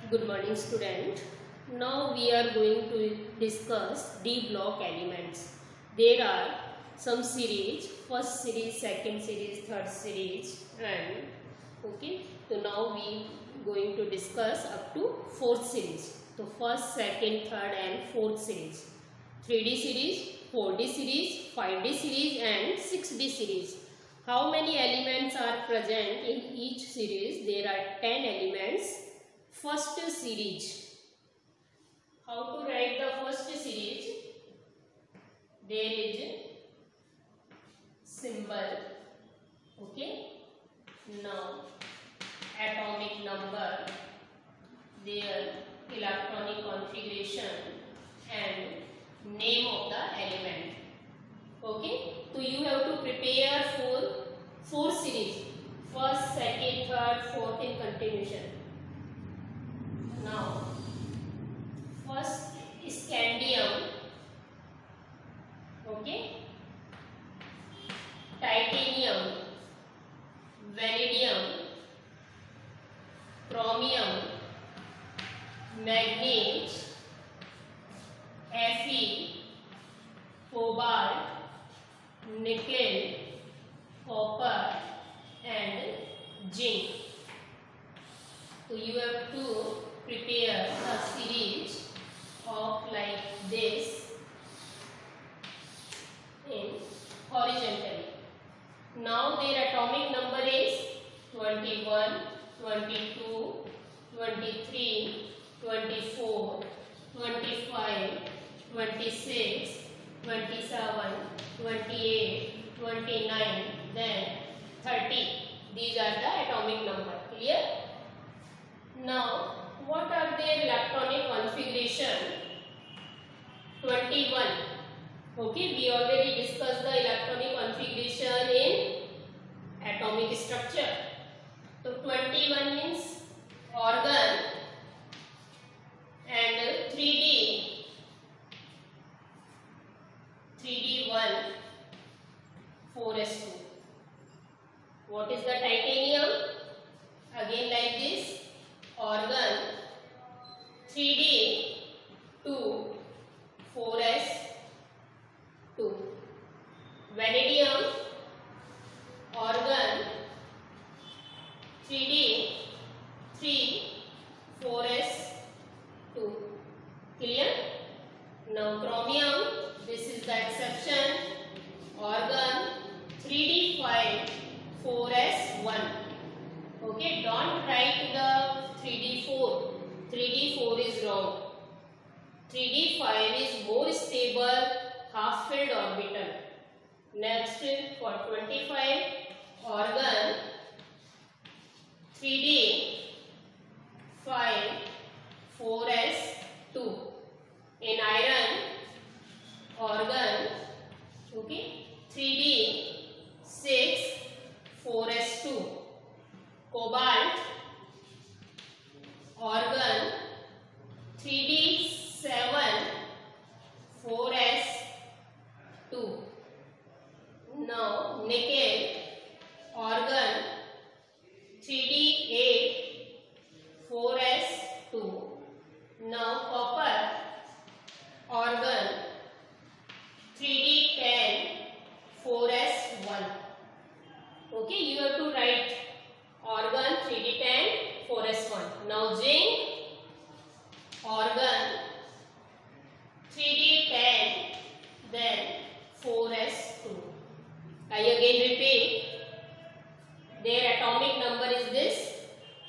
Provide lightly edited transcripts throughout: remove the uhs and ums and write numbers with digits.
Good morning, student. Now we are going to discuss D block elements. There are some series, first series, second series, third series, and okay. So now we going to discuss up to fourth series. So first, second, third, and fourth series. 3D series, 4D series, 5D series, and 6D series. How many elements are present in each series? There are 10 elements. First series. How to write the first series? There is symbol. Okay. Now atomic number, their electronic configuration, and name of the element. Okay. So you have to prepare for 4 series. First, second, third, fourth in continuation. Now, first scandium, okay, titanium, vanadium, chromium, manganese, Fe, cobalt, nickel, copper, and zinc. So you have to prepare a series of like this in horizontally. Now their atomic number is 21, 22, 23, 24, 25, 26, 27, 28, 29, then 30. These are the atomic number. Clear? Now, what are their electronic configuration? 21. Okay, we already discussed the electronic configuration in atomic structure. So 21 means organ and 3D 1 4s2. What is the titanium? Again like this, organ 3D 2 4s2. Vanadium, organ 3D 3 4s2. Clear? Now chromium, this is the exception, organ 3D 5 4s1. Okay, don't write the 3D 4. 3D 4 is wrong. 3D 5 is more stable half-filled orbital. Next, for 25, organ 3D 5 4s2. In iron, organ, okay, 3D 6 4s2. Cobalt, organ 3D 7 4s2. Now nickel, organ 3D 8 4s2. Now copper, organ 3D 10 4s1. Okay, you have to write organ 3D 10 4s1. Now zinc, organ 3D 10 then 4s2. I again repeat, their atomic number is this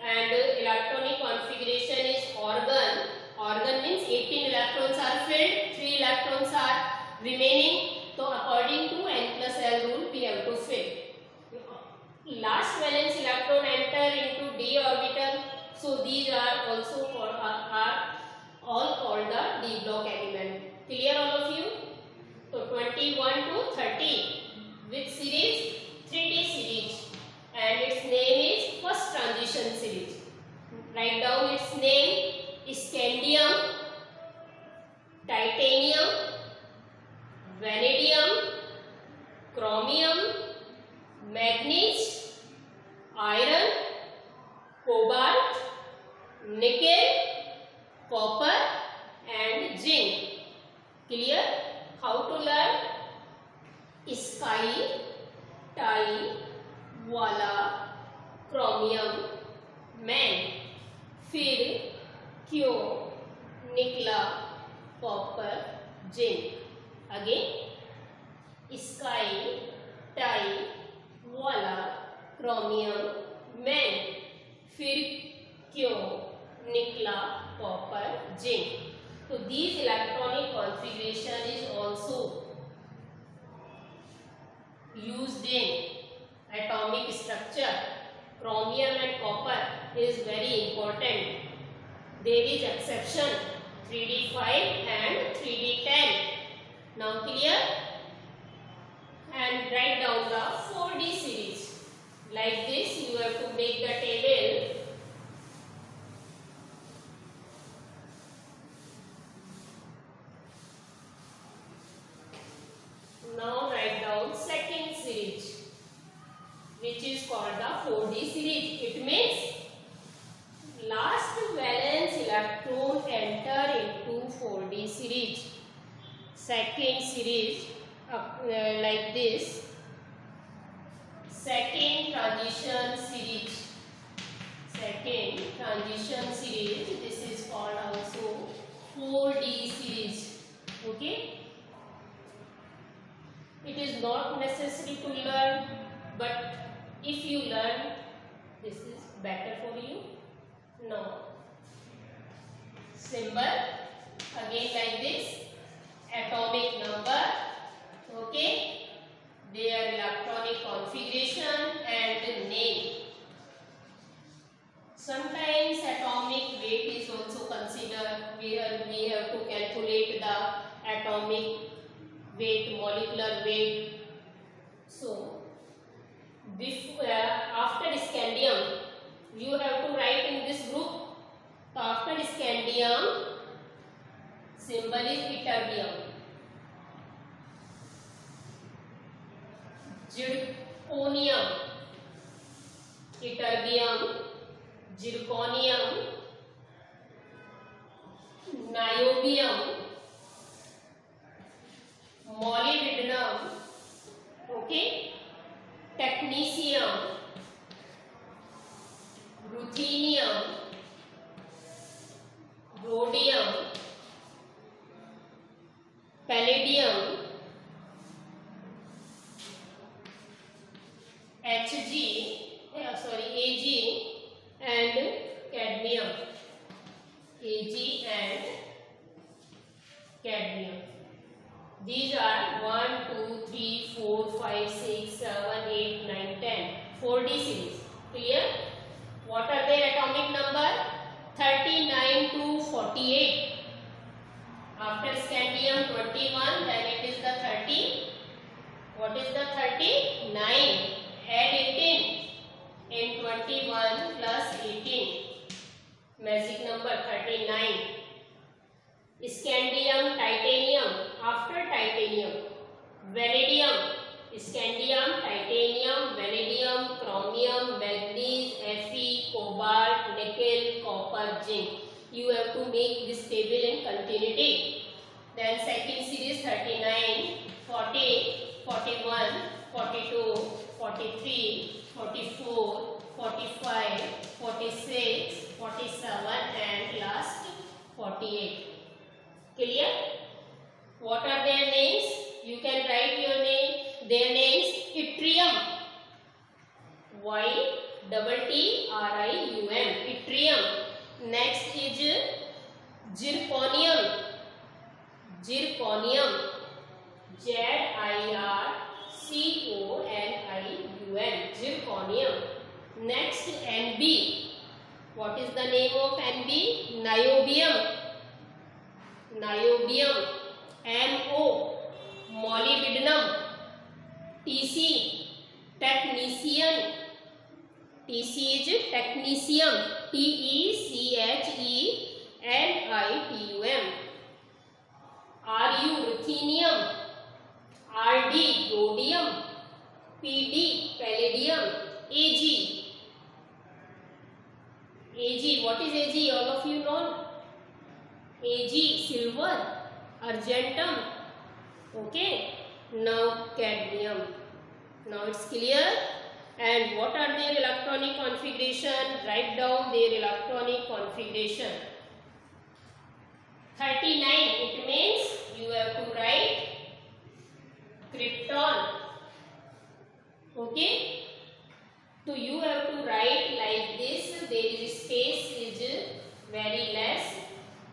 and electronic configuration is organ. Organ means 18 electrons are filled, 3 electrons are remaining. So according to n plus L rule we have to fill. Last valence electron enter into d orbital. So these are also called, are all called the D block element. Clear all of you? So 21 to 30. Which series? 3D series. And its name is first transition series. Write down its name: scandium, titanium, vanadium, chromium, manganese, iron, cobalt, nickel, copper and zinc. Clear? How to learn? Sky, tie, वाला, chromium, man. फिर क्यों निकला copper, zinc. Again, sky, tie, वाला, chromium, man. फिर क्यों निकला copper, zinc. So these electronic configuration is also used in atomic structure. Chromium and copper is very important. There is exception 3d5 and 3d10. Now clear? And write down the 4D series. Like this, you have to make the table. Now write down second series, which is called the 4D series. It means last valence electron enter into 4D series. Second series like this. Second transition series. Second transition series. This is called also 4D series. Okay. It is not necessary to learn, but if you learn, this is better for you. Now, symbol again like this, atomic number, okay, their electronic configuration and name. Sometimes atomic weight is also considered, where we have to calculate the atomic weight, molecular weight. So, after scandium, you have to write in this group. So, after scandium, symbol is ytterbium. Zirconium, ytterbium, zirconium, niobium, molybdenum, okay, technetium, ruthenium, rhodium, palladium, Ag and cadmium. Ag and cadmium. These are 1, 2, 3, 4, 5, 6, 7, 8, 9, 10. 4D series. Clear? What are their atomic number? 39 to 48. After scandium 21, then it is the 30. What is the 30? 9. Add 18. In 21 plus 18. Magic number 39. Scandium, titanium. After titanium, vanadium, scandium, titanium, vanadium, chromium, manganese, Fe, cobalt, nickel, copper, zinc. You have to make this table in continuity. Then second series 39, 40, 41, 42, 43, 44, 45, 46, 47 and last 48. Clear? What are their names? You can write your name. Their names: yttrium, Y-T-T-R-I-U-M, yttrium. Next is zirconium, zirconium, Z-I-R-C-O-N-I-U-M, zirconium. Next Nb. What is the name of Nb? Niobium, niobium. Mo, molybdenum. Tc, technetium. Tc is technetium. T-E-C-H-E-N-I-T-U-M. Ru, ruthenium. Rd, rhodium. Pd, palladium. Ag. Ag, what is Ag? All of you know? Ag silver, argentum. Okay, now cadmium. Now it's clear. And what are their electronic configuration? Write down their electronic configuration. 39, it means you have to write krypton. Okay, so you have to write like this. There is space is very less,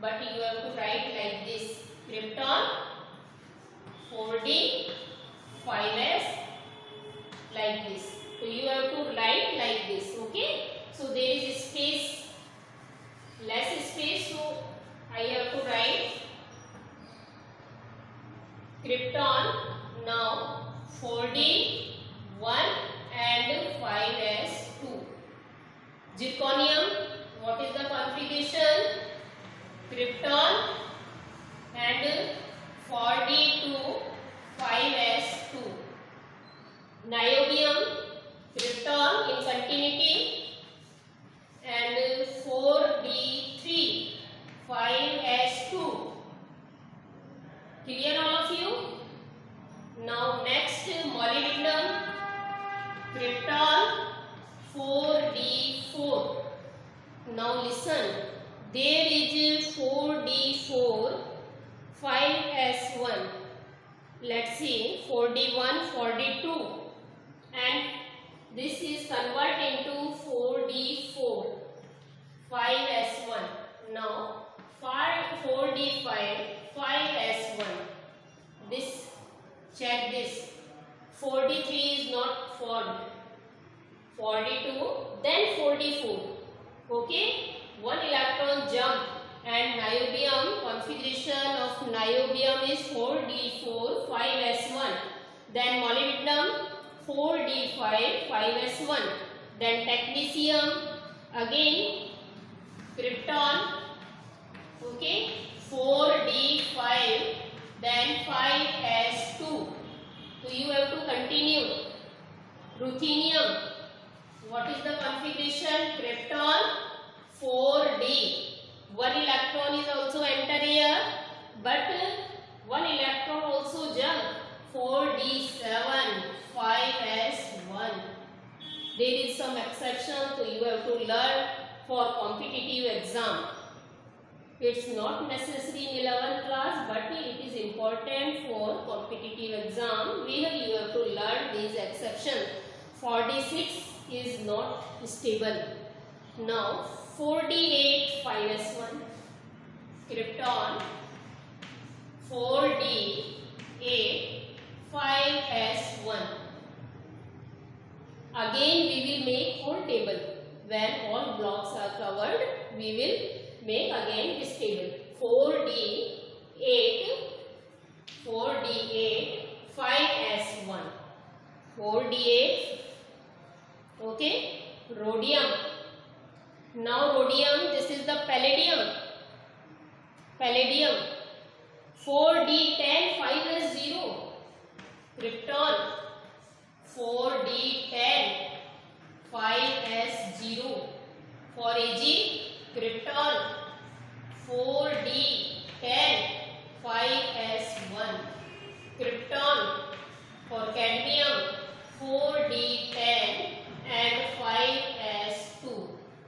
but you have to write like this: krypton, 4d, 5s, like this. So you have to write like this. Okay, so there is space, less space, so I have to write krypton. Now 4d 1 and 5s 2. Zirconium, what is the configuration? Krypton and 4d2 5s 2. Niobium, krypton in continuity and 4d3 5s2. Clear all of you? Now next, molybdenum, krypton 4d4. Now listen, there is 4d4 5s1. Let's see, 4d1 4d2 and this is converted into 4d4 5s1. Now 4d5 5s1. This, check this, 4d3 is not formed, 4d2 then 4d4. Okay, one electron jump, and niobium, configuration of niobium is 4d4 5s1. Then molybdenum 4d5 5s1. Then technetium, again krypton, okay, 4d5 then 5s2. So you have to continue. Ruthenium, what is the configuration? Krypton 4d. One electron is also enter here, but one electron also jump. 4d7 5s1. There is some exception, so you have to learn for competitive exam. It's not necessary in 11th class, but it is important for competitive exam where you have to learn these exceptions. 46 is not stable. Now 4d8 5s1. Krypton 4d8 5s1. Again we will make whole table. When all blocks are covered, we will make again this table. 4d8 5s1. 4d8. Okay, rhodium. Now rhodium, this is the palladium. Palladium 4d10 5s0. Krypton 4d10 5s0. For Ag, krypton 4d10 5s1. Krypton. For cadmium 4d10 and 5s2.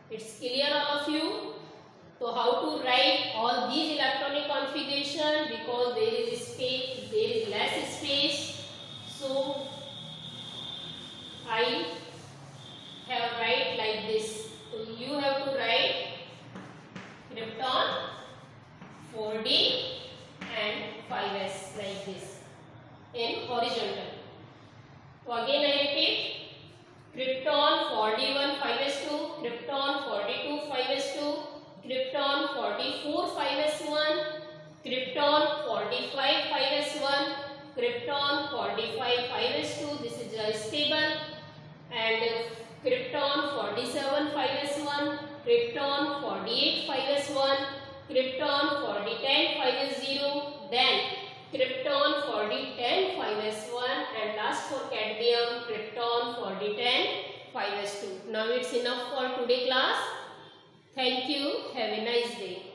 It's clear all of you? So how to write all these electronic configuration? Because there is space, there is less space, so I have write like this. So you have to write krypton 4d and 5s like this in horizontal. So again I repeat, krypton 4d1 5s2, krypton 42 5s2, krypton 44 5s1, krypton 45 5s1, krypton 45 5s2. This is a stable. And krypton 47 5s1, krypton 48 5s1, krypton 4010 5s0, then krypton 4010 5s1, and last for cadmium krypton 4010 5s2. Now it's enough for today class. Thank you. Have a nice day.